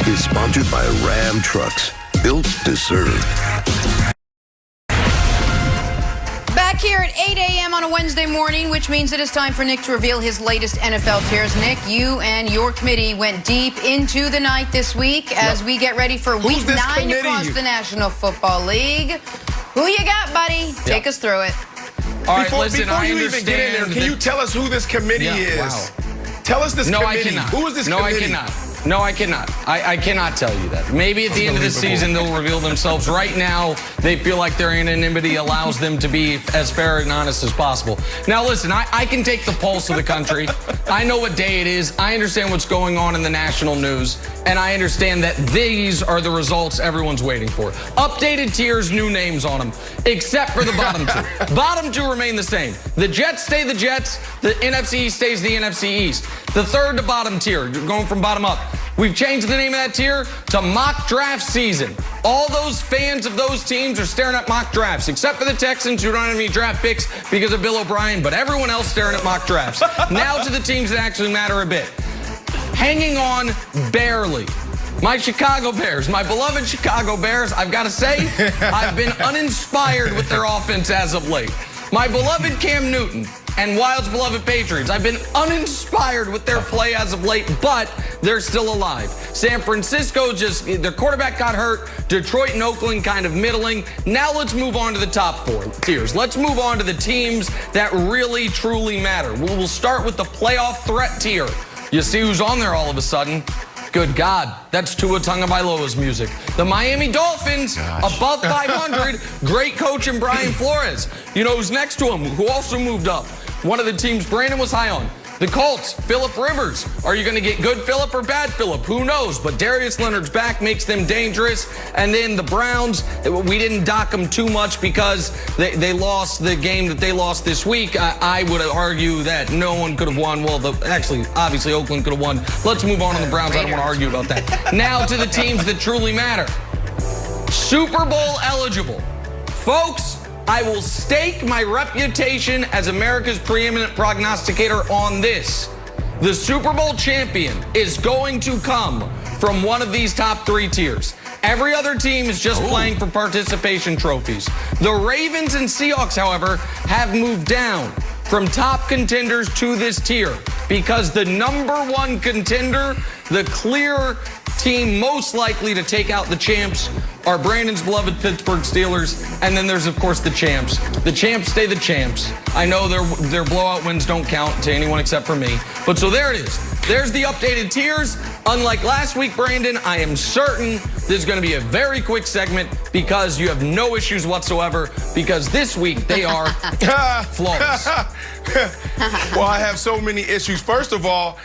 is sponsored by Ram Trucks, built to serve. Back here at 8 a.m. on a Wednesday morning, which means it is time for Nick to reveal his latest NFL tiers. Nick, you and your committee went deep into the night this week as we get ready for week 9 across the National Football League. Who you got, buddy? Take us through it. All right, before listen, you I even understand. get in there, can you tell us who this committee is? Wow. Tell us this No, committee. I cannot. Who is this No, committee? I cannot. No, I cannot. I cannot tell you that. Maybe at the end of the season they'll reveal themselves. Right now, they feel like their anonymity allows them to be as fair and honest as possible. Now, listen, I can take the pulse of the country. I know what day it is. I understand what's going on in the national news. And I understand that these are the results everyone's waiting for. Updated tiers, new names on them, except for the bottom two. Bottom two remain the same. The Jets stay the Jets. The NFC East stays the NFC East. The third to bottom tier, going from bottom up. We've changed the name of that tier to mock draft season. All those fans of those teams are staring at mock drafts, except for the Texans who don't have any draft picks because of Bill O'Brien, but everyone else staring at mock drafts. Now to the teams that actually matter a bit. Hanging on barely. My Chicago Bears, my beloved Chicago Bears, I've got to say, I've been uninspired with their offense as of late. My beloved Cam Newton and Wild's beloved Patriots, I've been uninspired with their play as of late, but they're still alive. San Francisco, their quarterback got hurt. Detroit and Oakland kind of middling. Now let's move on to the top four tiers. Let's move on to the teams that really, truly matter. We'll start with the playoff threat tier. You see who's on there all of a sudden? Good God, that's Tua Tagovailoa's music. The Miami Dolphins, above 500, great coach in Brian Flores. You know who's next to him, who also moved up? One of the teams Brandon was high on. The Colts, Phillip Rivers. Are you going to get good Phillip or bad Phillip? Who knows? But Darius Leonard's back makes them dangerous. And then the Browns, we didn't dock them too much because they lost the game that they lost this week. I would argue that no one could have won. Well, actually, obviously, Oakland could have won. Let's move on to the Browns. I don't want to argue about that. Now to the teams that truly matter. Super Bowl eligible. Folks, I will stake my reputation as America's preeminent prognosticator on this. The Super Bowl champion is going to come from one of these top three tiers. Every other team is just playing for participation trophies. The Ravens and Seahawks, however, have moved down from top contenders to this tier because the number one contender, the clear team most likely to take out the champs, are Brandon's beloved Pittsburgh Steelers, and then there's, of course, the champs. The champs stay the champs. I know their blowout wins don't count to anyone except for me, but so there it is. There's the updated tiers. Unlike last week, Brandon, I am certain this is going to be a very quick segment because you have no issues whatsoever because this week they are flawless. Well, I have so many issues. First of all,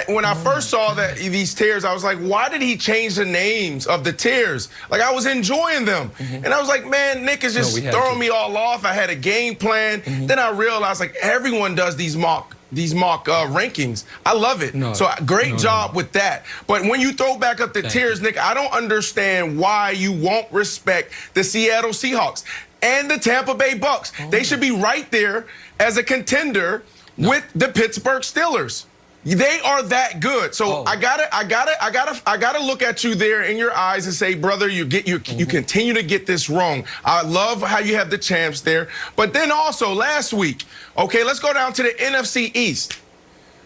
when I first saw these tiers, I was like, why did he change the names of the tiers? Like, I was enjoying them. And I was like, man, Nick is just throwing me all off. I had a game plan. Then I realized, like, everyone does these mock rankings. I love it. So great job with that. But when you throw back up the tiers, Nick, I don't understand why you won't respect the Seattle Seahawks and the Tampa Bay Bucks. They should be right there as a contender with the Pittsburgh Steelers. They are that good. So I gotta look at you there in your eyes and say, brother, you continue to get this wrong. I love how you have the champs there. But then also last week, okay, let's go down to the NFC East.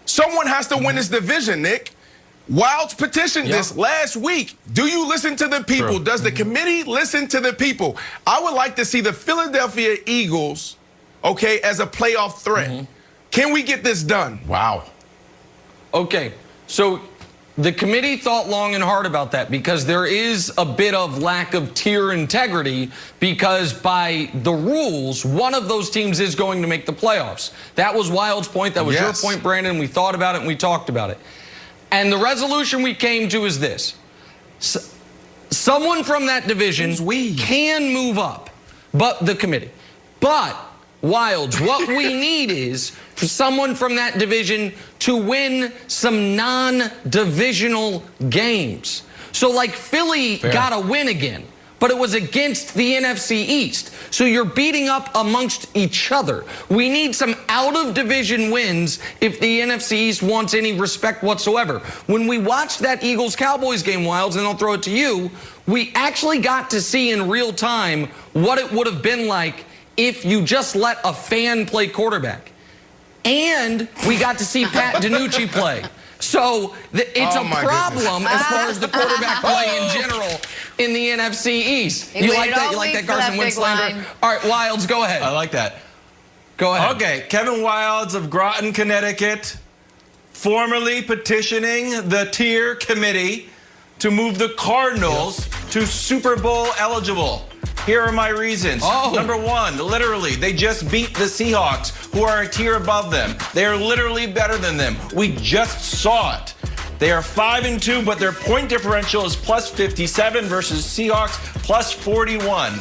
Someone has to win this division, Nick. Wilds petitioned this last week. Do you listen to the people? Does the committee listen to the people? I would like to see the Philadelphia Eagles, okay, as a playoff threat. Can we get this done? Wow. Okay, so the committee thought long and hard about that because there is a bit of lack of tier integrity because by the rules, one of those teams is going to make the playoffs. That was Wild's point. That was your point, Brandon. We thought about it and we talked about it. And the resolution we came to is this. Someone from that division can move up, but the committee. But, Wilds, what we need is for someone from that division to win some non-divisional games. So, like, Philly got to win again. but it was against the NFC East. So you're beating up amongst each other. We need some out-of-division wins if the NFC East wants any respect whatsoever. When we watched that Eagles-Cowboys game, Wilds, and I'll throw it to you, we actually got to see in real time what it would have been like if you just let a fan play quarterback. And we got to see Pat DiNucci play. So it's a problem as far as the quarterback play in general in the NFC East. You like that? You like that, Carson Wentz slander? All right, Wilds, go ahead. I like that. Go ahead. Okay, Kevin Wilds of Groton, Connecticut, formally petitioning the tier committee to move the Cardinals to Super Bowl eligible. Here are my reasons. Number one, literally, they just beat the Seahawks, who are a tier above them. They are literally better than them. We just saw it. They are 5-2, but their point differential is plus 57 versus Seahawks plus 41.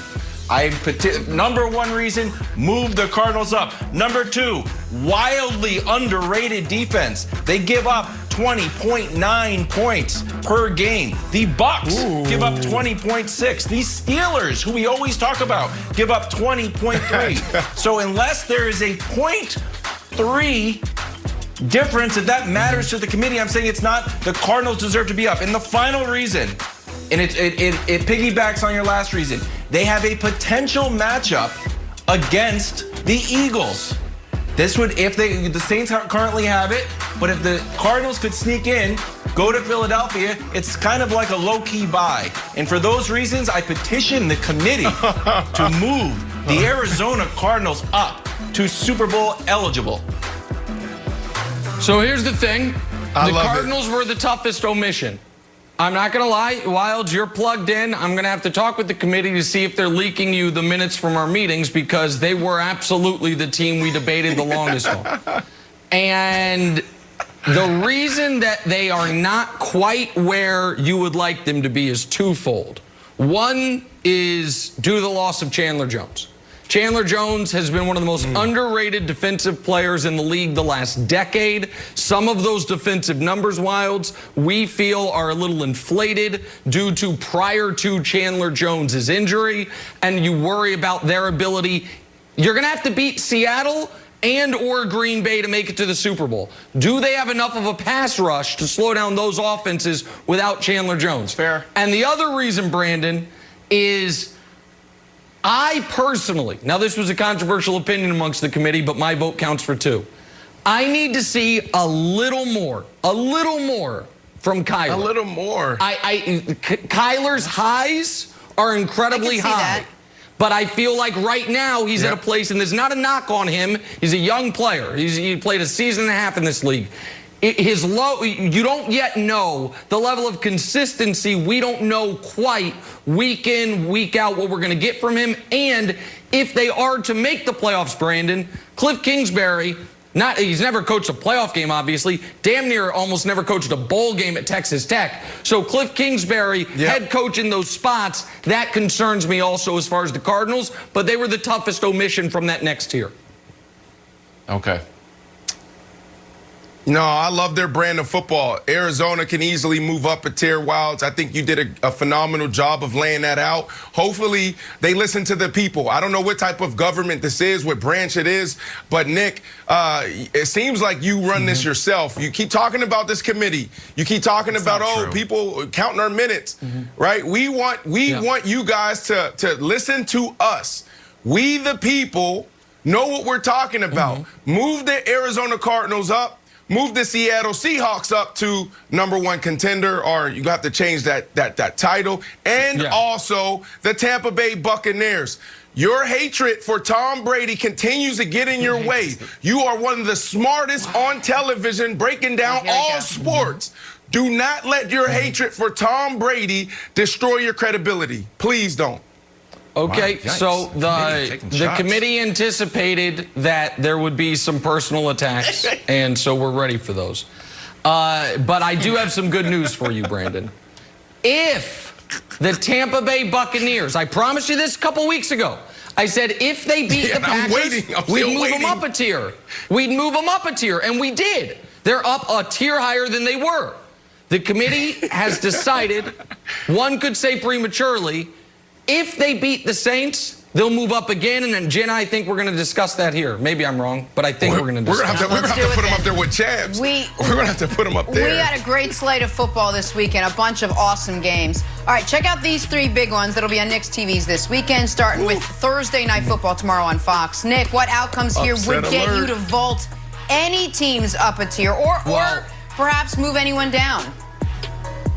Number one reason, move the Cardinals up. Number two, wildly underrated defense. They give up 20.9 points per game. The Bucks give up 20.6. These Steelers, who we always talk about, give up 20.3. So unless there is a 0.3 difference, if that matters to the committee, I'm saying it's not. The Cardinals deserve to be up. And the final reason, and it piggybacks on your last reason, they have a potential matchup against the Eagles. This would, if the Saints currently have it, but if the Cardinals could sneak in, go to Philadelphia, it's kind of like a low-key bye. And for those reasons, I petition the committee to move the Arizona Cardinals up to Super Bowl eligible. So here's the thing. The Cardinals were the toughest omission. I'm not going to lie, Wilds, you're plugged in. I'm going to have to talk with the committee to see if they're leaking you the minutes from our meetings, because they were absolutely the team we debated the longest on. And the reason that they are not quite where you would like them to be is twofold. One is due to the loss of Chandler Jones. Chandler Jones has been one of the most underrated defensive players in the league the last decade. Some of those defensive numbers, Wilds, we feel are a little inflated due to prior to Chandler Jones's injury, and you worry about their ability. You're going to have to beat Seattle and or Green Bay to make it to the Super Bowl. Do they have enough of a pass rush to slow down those offenses without Chandler Jones? Fair. And the other reason, Brandon, is I personally, now this was a controversial opinion amongst the committee, but my vote counts for two. I need to see a little more from Kyler. A little more. Kyler's highs are incredibly high. That. But I feel like right now he's at a place, and there's not a knock on him. He's a young player. He played a season and a half in this league. His low, you don't yet know the level of consistency. We don't know quite week in, week out what we're going to get from him. And if they are to make the playoffs, Brandon, Cliff Kingsbury, he's never coached a playoff game, obviously. Damn near almost never coached a bowl game at Texas Tech. So Cliff Kingsbury, head coach in those spots, that concerns me also as far as the Cardinals. But they were the toughest omission from that next tier. Okay. No, I love their brand of football. Arizona can easily move up a tier, Wilds. I think you did a phenomenal job of laying that out. Hopefully, they listen to the people. I don't know what type of government this is, what branch it is, but Nick, it seems like you run this yourself. You keep talking about this committee. You keep talking about, people counting our minutes, right? We want you guys to listen to us. We, the people, know what we're talking about. Move the Arizona Cardinals up. Move the Seattle Seahawks up to #1 contender, or you have to change that title. And also the Tampa Bay Buccaneers. Your hatred for Tom Brady continues to get in your way. You are one of the smartest on television breaking down all sports. Do not let your hatred for Tom Brady destroy your credibility. Please don't. Okay, so the committee anticipated that there would be some personal attacks, and so we're ready for those. But I do have some good news for you, Brandon. If the Tampa Bay Buccaneers, I promised you this a couple weeks ago, I said if they beat the Packers, we'd move them up a tier. We'd move them up a tier, and we did. They're up a tier higher than they were. The committee has decided, one could say prematurely, If they beat the Saints, they'll move up again, and then Jen, I think we're going to discuss that here. Maybe I'm wrong, but I think we're going to discuss We're going to have to put them up there with champs. We're going to have to put them up there. We had a great slate of football this weekend, a bunch of awesome games. All right, check out these 3 big ones that'll be on Nick's TVs this weekend, starting with Thursday Night Football tomorrow on Fox. Nick, what outcomes here would get you to vault any teams up a tier or perhaps move anyone down?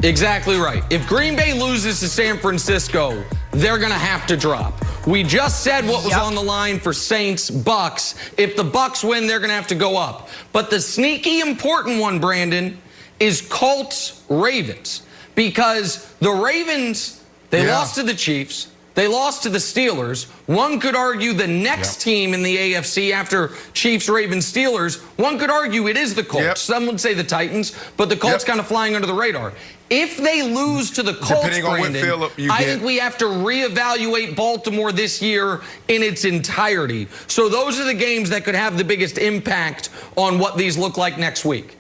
Exactly right. If Green Bay loses to San Francisco, they're going to have to drop. We just said what was on the line for Saints, Bucks. If the Bucks win, they're going to have to go up. But the sneaky important one, Brandon, is Colts, Ravens. Because the Ravens, they lost to the Chiefs. They lost to the Steelers. One could argue the next team in the AFC after Chiefs, Ravens, Steelers, one could argue it is the Colts. Some would say the Titans, but the Colts kind of flying under the radar. If they lose to the Colts, Brandon, I think we have to reevaluate Baltimore this year in its entirety. So those are the games that could have the biggest impact on what these look like next week.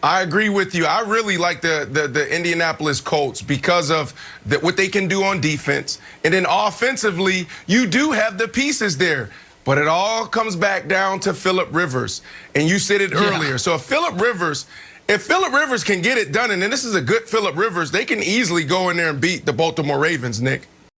I agree with you. I really like the Indianapolis Colts because of what they can do on defense. And then offensively, you do have the pieces there. But it all comes back down to Phillip Rivers. And you said it earlier. So if Phillip Rivers can get it done, and then this is a good Phillip Rivers, they can easily go in there and beat the Baltimore Ravens, Nick.